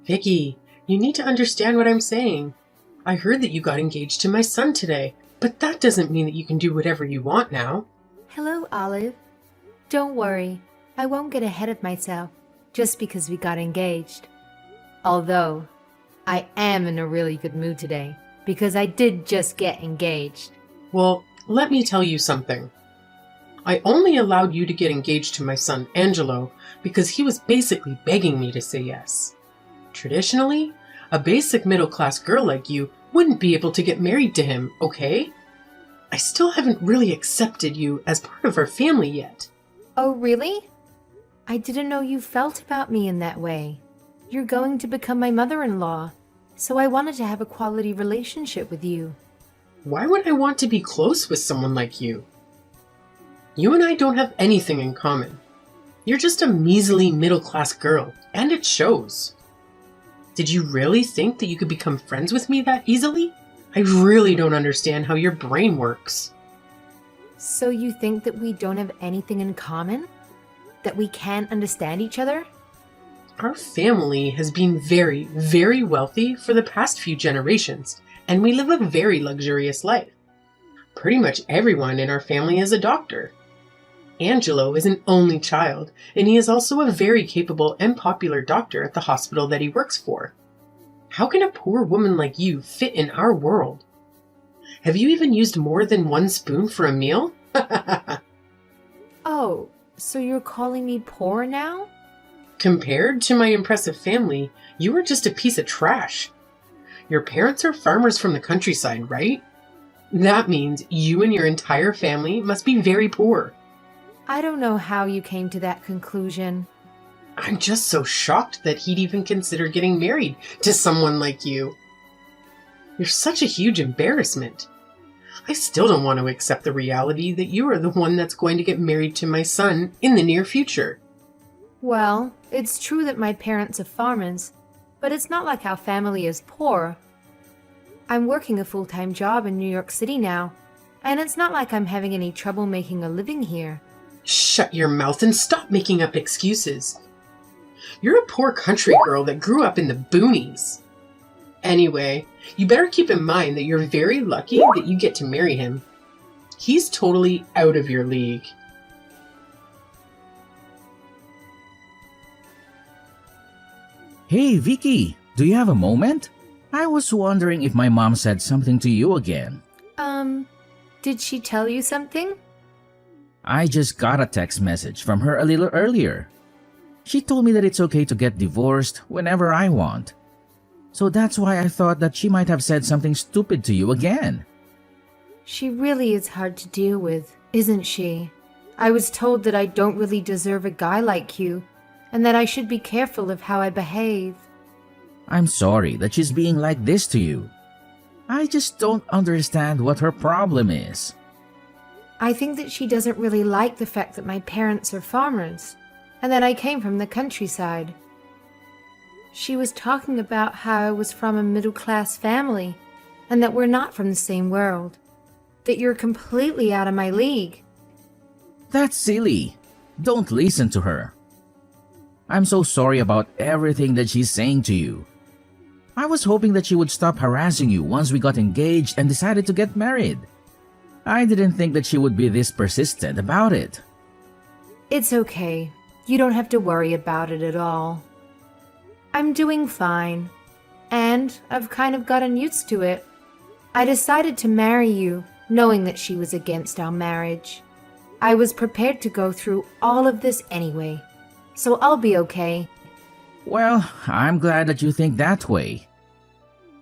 Vicky, you need to understand what I'm saying. I heard that you got engaged to my son today, but that doesn't mean that you can do whatever you want now. Hello, Olive. Don't worry, I won't get ahead of myself just because we got engaged. Although, I am in a really good mood today because I did just get engaged. Well, let me tell you something. I only allowed you to get engaged to my son, Angelo, because he was basically begging me to say yes. Traditionally, a basic middle-class girl like you wouldn't be able to get married to him, okay? I still haven't really accepted you as part of our family yet. Oh, really? I didn't know you felt about me in that way. You're going to become my mother-in-law, so I wanted to have a quality relationship with you. Why would I want to be close with someone like you? You and I don't have anything in common. You're just a measly middle-class girl, and it shows. Did you really think that you could become friends with me that easily? I really don't understand how your brain works. So you think that we don't have anything in common? That we can't understand each other? Our family has been very, very wealthy for the past few generations, and we live a very luxurious life. Pretty much everyone in our family is a doctor. Angelo is an only child, and he is also a very capable and popular doctor at the hospital that he works for. How can a poor woman like you fit in our world? Have you even used more than one spoon for a meal? Oh, so you're calling me poor now? Compared to my impressive family, you are just a piece of trash. Your parents are farmers from the countryside, right? That means you and your entire family must be very poor. I don't know how you came to that conclusion. I'm just so shocked that he'd even consider getting married to someone like you. You're such a huge embarrassment. I still don't want to accept the reality that you are the one that's going to get married to my son in the near future. Well, it's true that my parents are farmers, but it's not like our family is poor. I'm working a full-time job in New York City now, and it's not like I'm having any trouble making a living here. Shut your mouth and stop making up excuses. You're a poor country girl that grew up in the boonies. Anyway, you better keep in mind that you're very lucky that you get to marry him. He's totally out of your league. Hey, Vicky, do you have a moment? I was wondering if my mom said something to you again. Did she tell you something? I just got a text message from her a little earlier. She told me that it's okay to get divorced whenever I want. So that's why I thought that she might have said something stupid to you again. She really is hard to deal with, isn't she? I was told that I don't really deserve a guy like you, and that I should be careful of how I behave. I'm sorry that she's being like this to you. I just don't understand what her problem is. I think that she doesn't really like the fact that my parents are farmers, and that I came from the countryside. She was talking about how I was from a middle-class family, and that we're not from the same world. That you're completely out of my league. That's silly. Don't listen to her. I'm so sorry about everything that she's saying to you. I was hoping that she would stop harassing you once we got engaged and decided to get married. I didn't think that she would be this persistent about it. It's okay. You don't have to worry about it at all. I'm doing fine, and I've kind of gotten used to it. I decided to marry you, knowing that she was against our marriage. I was prepared to go through all of this anyway, so I'll be okay. Well, I'm glad that you think that way.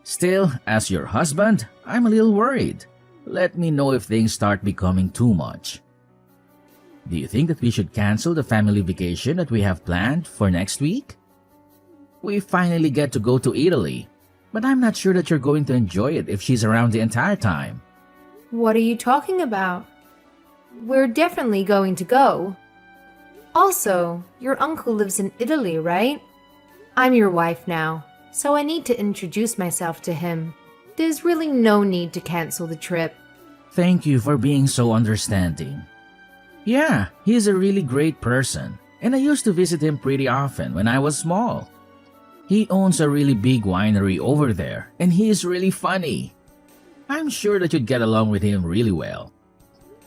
Still, as your husband, I'm a little worried. Let me know if things start becoming too much. Do you think that we should cancel the family vacation that we have planned for next week? We finally get to go to Italy, but I'm not sure that you're going to enjoy it if she's around the entire time. What are you talking about? We're definitely going to go. Also, your uncle lives in Italy, right? I'm your wife now, so I need to introduce myself to him. There's really no need to cancel the trip. Thank you for being so understanding. Yeah, he's a really great person, and I used to visit him pretty often when I was small. He owns a really big winery over there, and he is really funny. I'm sure that you'd get along with him really well.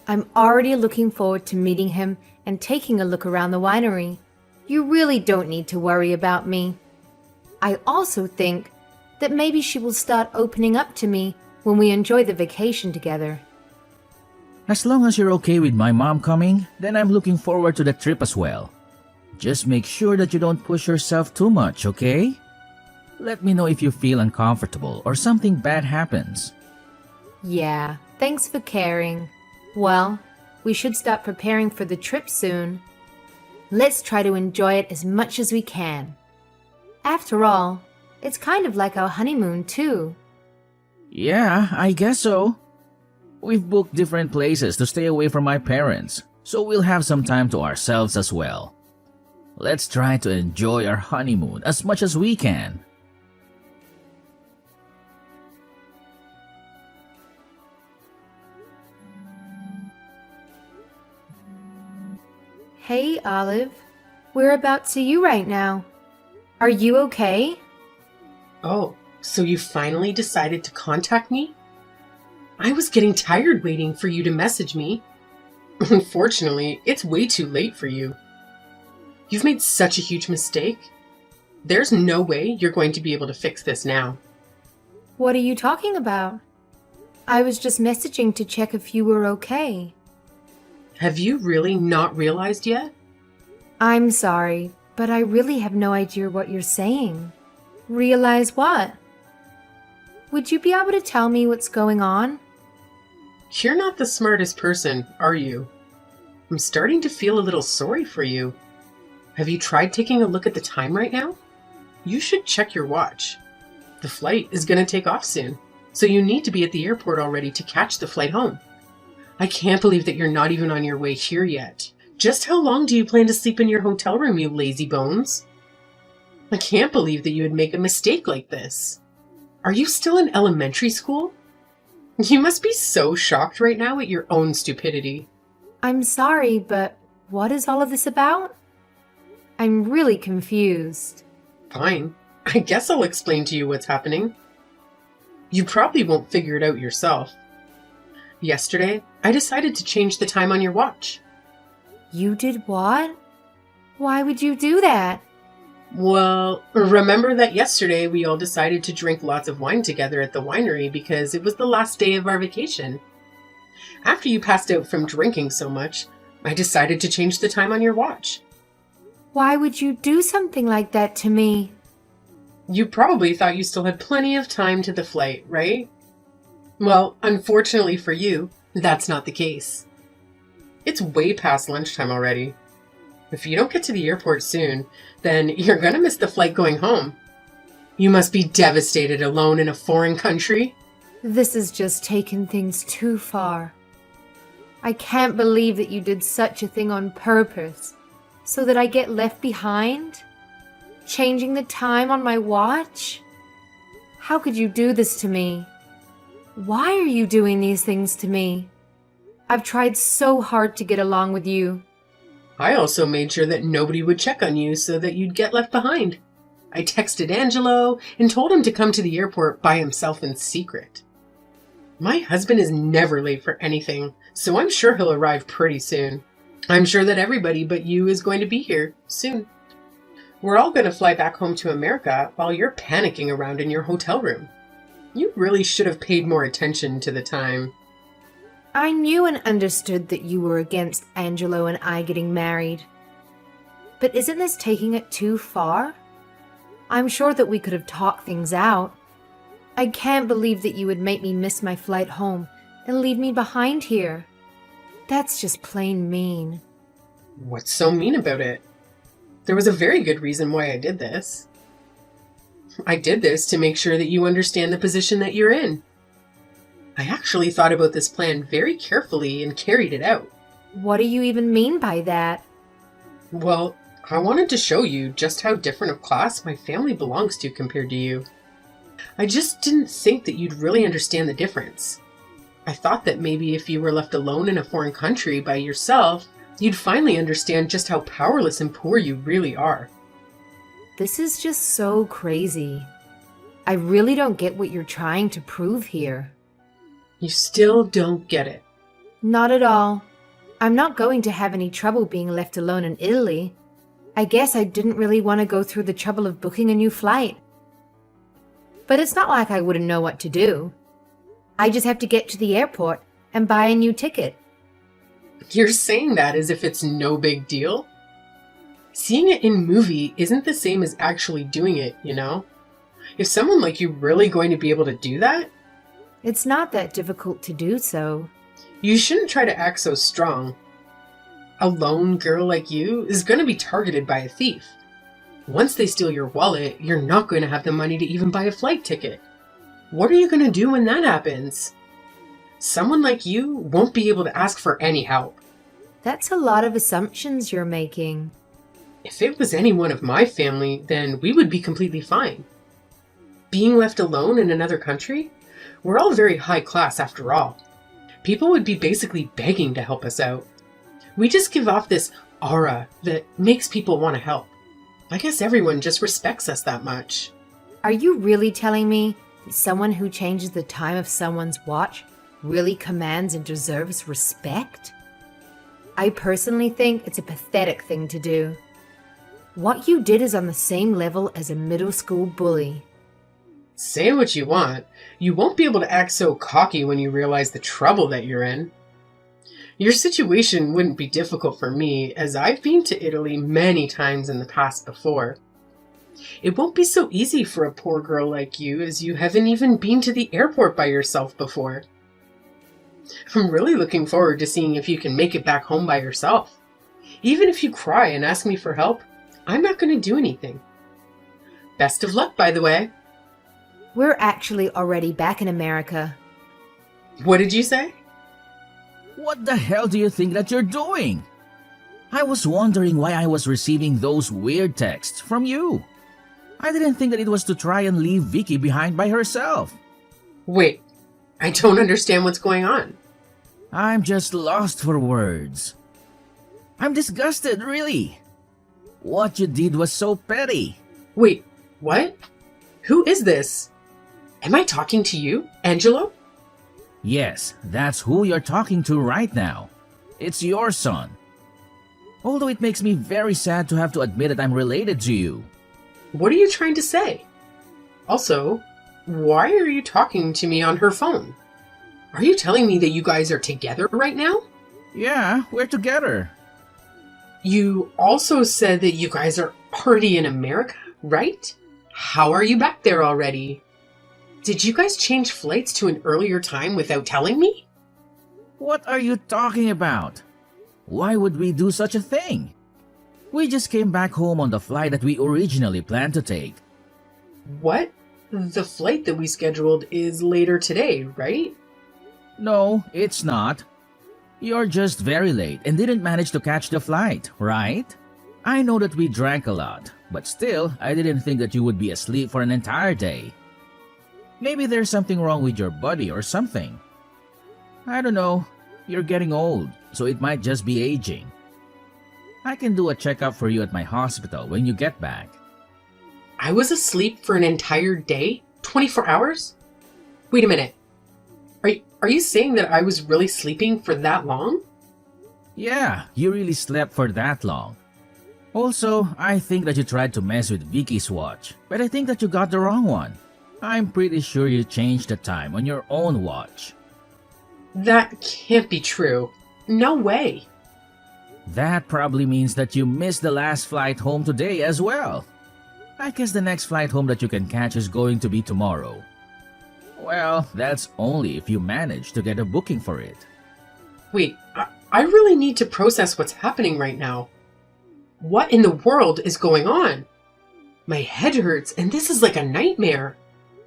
I'm already looking forward to meeting him and taking a look around the winery. You really don't need to worry about me. I also think that maybe she will start opening up to me when we enjoy the vacation together. As long as you're okay with my mom coming, then I'm looking forward to the trip as well. Just make sure that you don't push yourself too much, okay? Let me know if you feel uncomfortable or something bad happens. Yeah, thanks for caring. Well, we should start preparing for the trip soon. Let's try to enjoy it as much as we can. After all, it's kind of like our honeymoon too. Yeah, I guess so. We've booked different places to stay away from my parents, so we'll have some time to ourselves as well. Let's try to enjoy our honeymoon as much as we can. Hey, Olive. Whereabouts are you right now? Are you okay? Oh, so you finally decided to contact me? I was getting tired waiting for you to message me. Unfortunately, it's way too late for you. You've made such a huge mistake. There's no way you're going to be able to fix this now. What are you talking about? I was just messaging to check if you were okay. Have you really not realized yet? I'm sorry, but I really have no idea what you're saying. Realize what? Would you be able to tell me what's going on? You're not the smartest person, are you? I'm starting to feel a little sorry for you. Have you tried taking a look at the time right now? You should check your watch. The flight is going to take off soon, so you need to be at the airport already to catch the flight home. I can't believe that you're not even on your way here yet. Just how long do you plan to sleep in your hotel room, you lazy bones? I can't believe that you would make a mistake like this. Are you still in elementary school? You must be so shocked right now at your own stupidity. I'm sorry, but what is all of this about? I'm really confused. Fine. I guess I'll explain to you what's happening. You probably won't figure it out yourself. Yesterday, I decided to change the time on your watch. You did what? Why would you do that? Well, remember that yesterday we all decided to drink lots of wine together at the winery because it was the last day of our vacation. After you passed out from drinking so much, I decided to change the time on your watch. Why would you do something like that to me? You probably thought you still had plenty of time to the flight, right? Well, unfortunately for you, that's not the case. It's way past lunchtime already. If you don't get to the airport soon, then you're gonna miss the flight going home. You must be devastated alone in a foreign country. This has just taken things too far. I can't believe that you did such a thing on purpose, so that I get left behind? Changing the time on my watch? How could you do this to me? Why are you doing these things to me? I've tried so hard to get along with you. I also made sure that nobody would check on you so that you'd get left behind. I texted Angelo and told him to come to the airport by himself in secret. My husband is never late for anything, so I'm sure he'll arrive pretty soon. I'm sure that everybody but you is going to be here soon. We're all going to fly back home to America while you're panicking around in your hotel room. You really should have paid more attention to the time. I knew and understood that you were against Angelo and I getting married. But isn't this taking it too far? I'm sure that we could have talked things out. I can't believe that you would make me miss my flight home and leave me behind here. That's just plain mean. What's so mean about it? There was a very good reason why I did this. I did this to make sure that you understand the position that you're in. I actually thought about this plan very carefully and carried it out. What do you even mean by that? Well, I wanted to show you just how different of class my family belongs to compared to you. I just didn't think that you'd really understand the difference. I thought that maybe if you were left alone in a foreign country by yourself, you'd finally understand just how powerless and poor you really are. This is just so crazy. I really don't get what you're trying to prove here. You still don't get it. Not at all. I'm not going to have any trouble being left alone in Italy. I guess I didn't really want to go through the trouble of booking a new flight. But it's not like I wouldn't know what to do. I just have to get to the airport and buy a new ticket. You're saying that as if it's no big deal? Seeing it in movie isn't the same as actually doing it, you know? Is someone like you really going to be able to do that? It's not that difficult to do so. You shouldn't try to act so strong. A lone girl like you is going to be targeted by a thief. Once they steal your wallet, you're not going to have the money to even buy a flight ticket. What are you going to do when that happens? Someone like you won't be able to ask for any help. That's a lot of assumptions you're making. If it was anyone of my family, then we would be completely fine. Being left alone in another country? We're all very high class after all. People would be basically begging to help us out. We just give off this aura that makes people want to help. I guess everyone just respects us that much. Are you really telling me that someone who changes the time of someone's watch really commands and deserves respect? I personally think it's a pathetic thing to do. What you did is on the same level as a middle school bully. Say what you want, you won't be able to act so cocky when you realize the trouble that you're in. Your situation wouldn't be difficult for me, as I've been to Italy many times in the past before. It won't be so easy for a poor girl like you, as you haven't even been to the airport by yourself before. I'm really looking forward to seeing if you can make it back home by yourself. Even if you cry and ask me for help, I'm not going to do anything. Best of luck, by the way. We're actually already back in America. What did you say? What the hell do you think that you're doing? I was wondering why I was receiving those weird texts from you. I didn't think that it was to try and leave Vicky behind by herself. Wait, I don't understand what's going on. I'm just lost for words. I'm disgusted, really. What you did was so petty. Wait, what? Who is this? Am I talking to you, Angelo? Yes, that's who you're talking to right now. It's your son. Although it makes me very sad to have to admit that I'm related to you. What are you trying to say? Also, why are you talking to me on her phone? Are you telling me that you guys are together right now? Yeah, we're together. You also said that you guys are already in America, right? How are you back there already? Did you guys change flights to an earlier time without telling me? What are you talking about? Why would we do such a thing? We just came back home on the flight that we originally planned to take. What? The flight that we scheduled is later today, right? No, it's not. You're just very late and didn't manage to catch the flight, right? I know that we drank a lot, but still, I didn't think that you would be asleep for an entire day. Maybe there's something wrong with your body or something. I don't know. You're getting old, so it might just be aging. I can do a checkup for you at my hospital when you get back. I was asleep for an entire day? 24 hours? Wait a minute. Are you saying that I was really sleeping for that long? Yeah, you really slept for that long. Also, I think that you tried to mess with Vicky's watch, but I think that you got the wrong one. I'm pretty sure you changed the time on your own watch. That can't be true. No way. That probably means that you missed the last flight home today as well. I guess the next flight home that you can catch is going to be tomorrow. Well, that's only if you manage to get a booking for it. Wait, I really need to process what's happening right now. What in the world is going on? My head hurts and this is like a nightmare.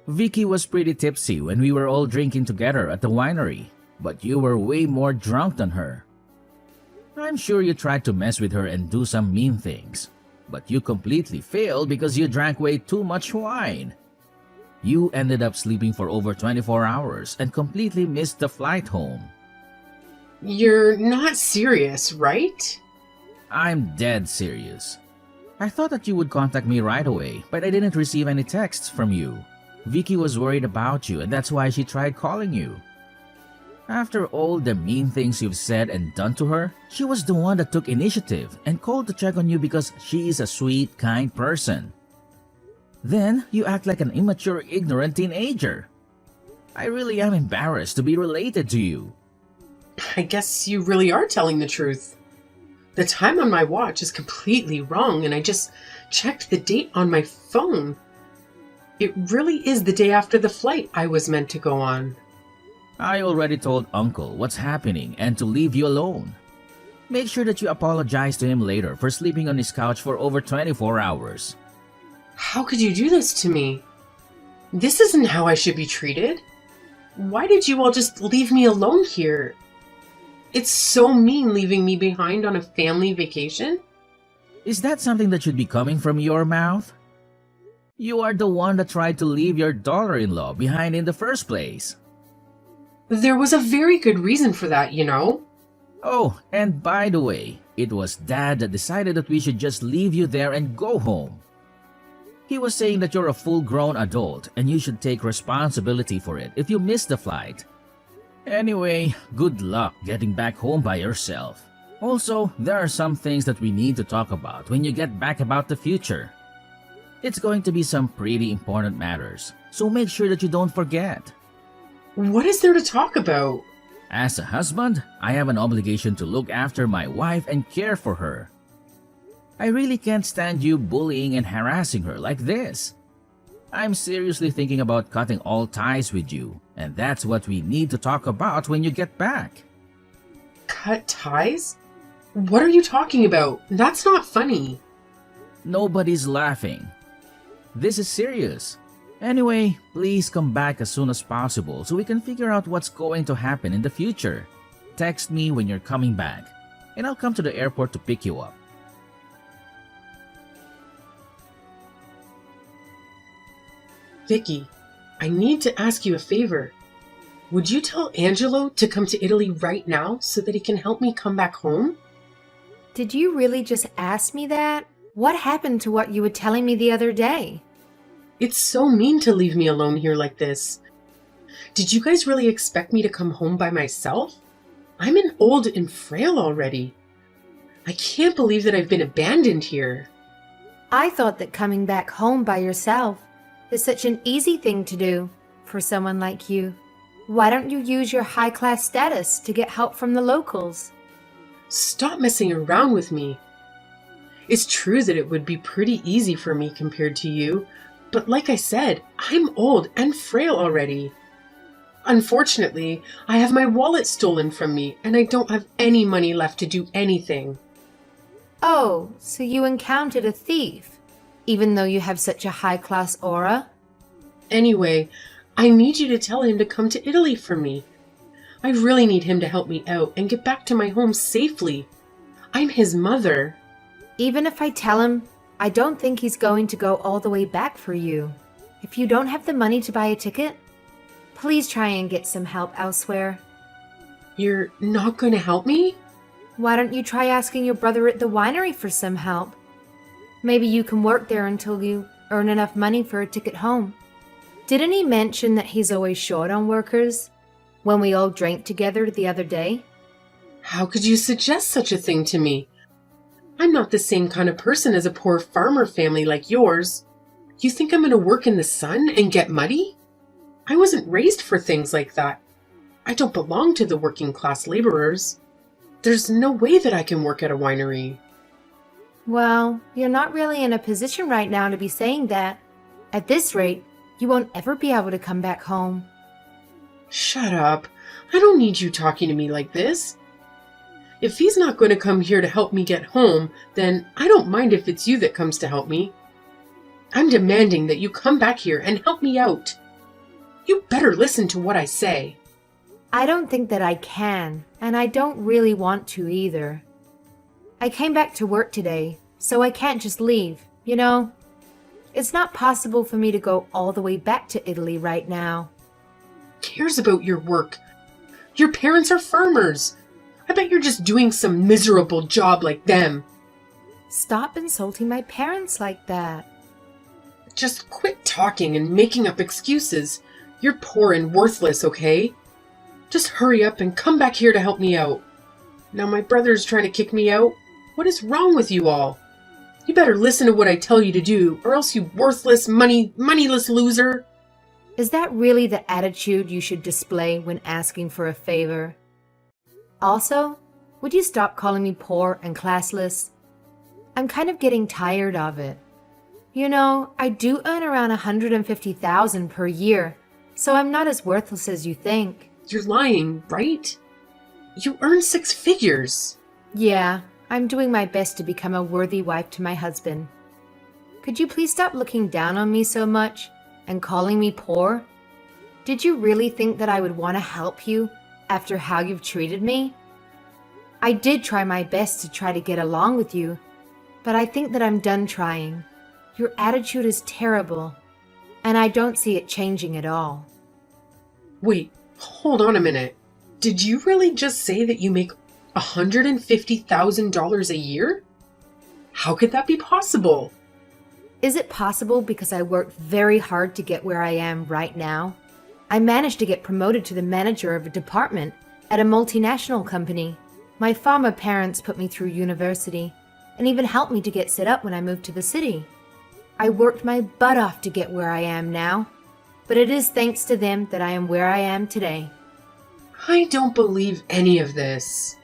Vicky was pretty tipsy when we were all drinking together at the winery, but you were way more drunk than her. I'm sure you tried to mess with her and do some mean things, but you completely failed because you drank way too much wine. You ended up sleeping for over 24 hours and completely missed the flight home. You're not serious, right? I'm dead serious. I thought that you would contact me right away, but I didn't receive any texts from you. Vicky was worried about you and that's why she tried calling you. After all the mean things you've said and done to her, she was the one that took initiative and called to check on you because she is a sweet, kind person. Then you act like an immature, ignorant teenager. I really am embarrassed to be related to you. I guess you really are telling the truth. The time on my watch is completely wrong, and I just checked the date on my phone. It really is the day after the flight I was meant to go on. I already told Uncle what's happening and to leave you alone. Make sure that you apologize to him later for sleeping on his couch for over 24 hours. How could you do this to me? This isn't how I should be treated. Why did you all just leave me alone here? It's so mean leaving me behind on a family vacation. Is that something that should be coming from your mouth? You are the one that tried to leave your daughter-in-law behind in the first place. There was a very good reason for that, you know. Oh, and by the way, it was Dad that decided that we should just leave you there and go home. He was saying that you're a full-grown adult and you should take responsibility for it if you miss the flight. Anyway, good luck getting back home by yourself. Also, there are some things that we need to talk about when you get back about the future. It's going to be some pretty important matters, so make sure that you don't forget. What is there to talk about? As a husband, I have an obligation to look after my wife and care for her. I really can't stand you bullying and harassing her like this. I'm seriously thinking about cutting all ties with you, and that's what we need to talk about when you get back. Cut ties? What are you talking about? That's not funny. Nobody's laughing. This is serious. Anyway, please come back as soon as possible so we can figure out what's going to happen in the future. Text me when you're coming back, and I'll come to the airport to pick you up. Vicky, I need to ask you a favor. Would you tell Angelo to come to Italy right now so that he can help me come back home? Did you really just ask me that? What happened to what you were telling me the other day? It's so mean to leave me alone here like this. Did you guys really expect me to come home by myself? I'm an old and frail already. I can't believe that I've been abandoned here. I thought that coming back home by yourself is such an easy thing to do for someone like you. Why don't you use your high-class status to get help from the locals? Stop messing around with me. It's true that it would be pretty easy for me compared to you, but like I said, I'm old and frail already. Unfortunately, I have my wallet stolen from me and I don't have any money left to do anything. Oh, so you encountered a thief, even though you have such a high-class aura? Anyway, I need you to tell him to come to Italy for me. I really need him to help me out and get back to my home safely. I'm his mother. Even if I tell him, I don't think he's going to go all the way back for you. If you don't have the money to buy a ticket, please try and get some help elsewhere. You're not going to help me? Why don't you try asking your brother at the winery for some help? Maybe you can work there until you earn enough money for a ticket home. Didn't he mention that he's always short on workers when we all drank together the other day? How could you suggest such a thing to me? I'm not the same kind of person as a poor farmer family like yours. You think I'm going to work in the sun and get muddy? I wasn't raised for things like that. I don't belong to the working class laborers. There's no way that I can work at a winery. Well, you're not really in a position right now to be saying that. At this rate, you won't ever be able to come back home. Shut up. I don't need you talking to me like this. If he's not going to come here to help me get home, then I don't mind if it's you that comes to help me. I'm demanding that you come back here and help me out. You better listen to what I say. I don't think that I can, and I don't really want to either. I came back to work today, so I can't just leave, you know? It's not possible for me to go all the way back to Italy right now. Cares about your work? Your parents are farmers. I bet you're just doing some miserable job like them. Stop insulting my parents like that. Just quit talking and making up excuses. You're poor and worthless, okay? Just hurry up and come back here to help me out. Now my brother's trying to kick me out. What is wrong with you all? You better listen to what I tell you to do, or else you worthless, moneyless loser. Is that really the attitude you should display when asking for a favor? Also, would you stop calling me poor and classless? I'm kind of getting tired of it. You know, I do earn around $150,000 per year, so I'm not as worthless as you think. You're lying, right? You earn 6 figures. Yeah, I'm doing my best to become a worthy wife to my husband. Could you please stop looking down on me so much and calling me poor? Did you really think that I would want to help you after how you've treated me? I did try my best to try to get along with you, but I think that I'm done trying. Your attitude is terrible, and I don't see it changing at all. Wait, hold on a minute. Did you really just say that you make $150,000 a year? How could that be possible? Is it possible because I worked very hard to get where I am right now? I managed to get promoted to the manager of a department at a multinational company. My former parents put me through university and even helped me to get set up when I moved to the city. I worked my butt off to get where I am now, but it is thanks to them that I am where I am today. I don't believe any of this.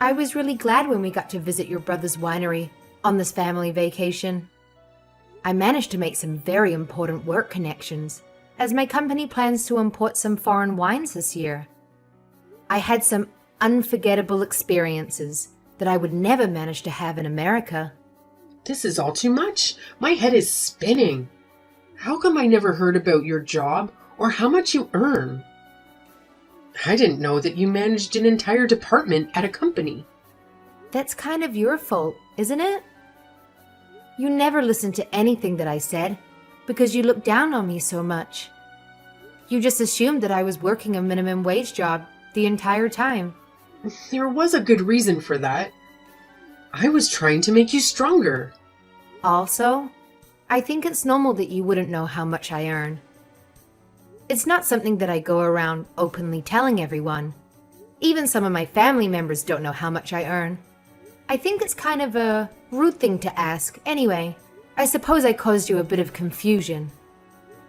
I was really glad when we got to visit your brother's winery on this family vacation. I managed to make some very important work connections, as my company plans to import some foreign wines this year. I had some unforgettable experiences that I would never manage to have in America. This is all too much. My head is spinning. How come I never heard about your job or how much you earn? I didn't know that you managed an entire department at a company. That's kind of your fault, isn't it? You never listened to anything that I said because you looked down on me so much. You just assumed that I was working a minimum wage job the entire time. There was a good reason for that. I was trying to make you stronger. Also, I think it's normal that you wouldn't know how much I earn. It's not something that I go around openly telling everyone. Even some of my family members don't know how much I earn. I think it's kind of a rude thing to ask. Anyway, I suppose I caused you a bit of confusion.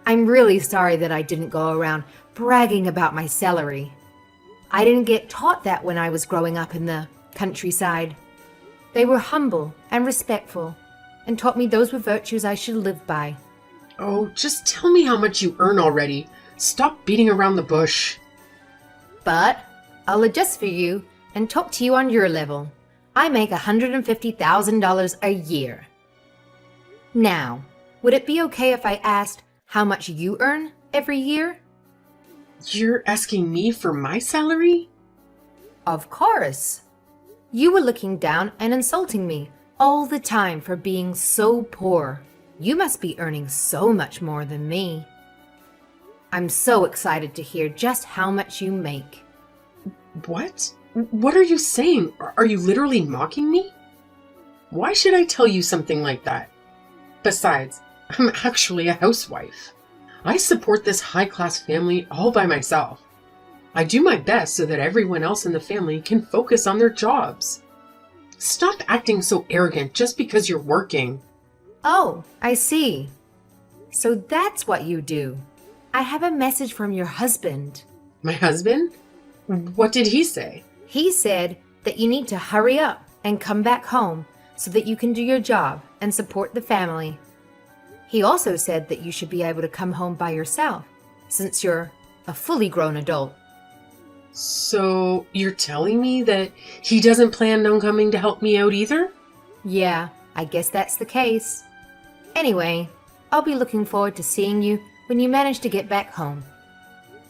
I'm really sorry that I didn't go around bragging about my salary. I didn't get taught that when I was growing up in the countryside. They were humble and respectful and taught me those were virtues I should live by. Oh, just tell me how much you earn already. Stop beating around the bush. But I'll adjust for you and talk to you on your level. I make $150,000 a year. Now, would it be okay if I asked how much you earn every year? You're asking me for my salary? Of course. You were looking down and insulting me all the time for being so poor. You must be earning so much more than me. I'm so excited to hear just how much you make. What? What are you saying? Are you literally mocking me? Why should I tell you something like that? Besides, I'm actually a housewife. I support this high-class family all by myself. I do my best so that everyone else in the family can focus on their jobs. Stop acting so arrogant just because you're working. Oh, I see. So that's what you do. I have a message from your husband. My husband? What did he say? He said that you need to hurry up and come back home so that you can do your job and support the family. He also said that you should be able to come home by yourself since you're a fully grown adult. So you're telling me that he doesn't plan on coming to help me out either? Yeah, I guess that's the case. Anyway, I'll be looking forward to seeing you when you manage to get back home.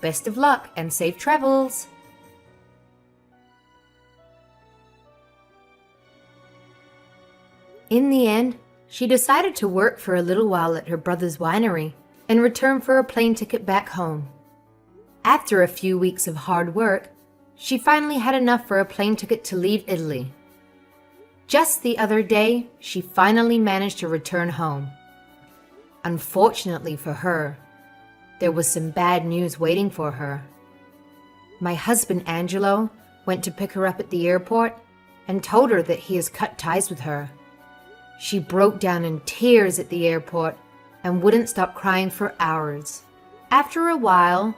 Best of luck and safe travels! In the end, she decided to work for a little while at her brother's winery in return for a plane ticket back home. After a few weeks of hard work, she finally had enough for a plane ticket to leave Italy. Just the other day, she finally managed to return home. Unfortunately for her, there was some bad news waiting for her. My husband Angelo went to pick her up at the airport and told her that he has cut ties with her. She broke down in tears at the airport and wouldn't stop crying for hours. After a while,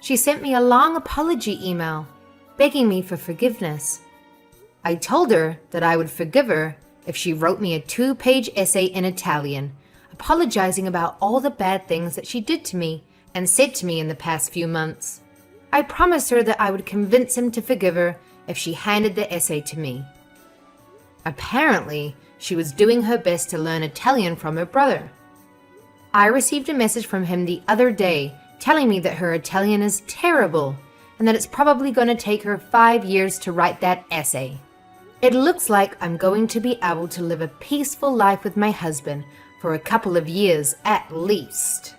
she sent me a long apology email begging me for forgiveness. I told her that I would forgive her if she wrote me a 2-page essay in Italian, apologizing about all the bad things that she did to me and said to me in the past few months. I promised her that I would convince him to forgive her if she handed the essay to me. Apparently, she was doing her best to learn Italian from her brother. I received a message from him the other day telling me that her Italian is terrible and that it's probably going to take her 5 years to write that essay. It looks like I'm going to be able to live a peaceful life with my husband for a couple of years at least.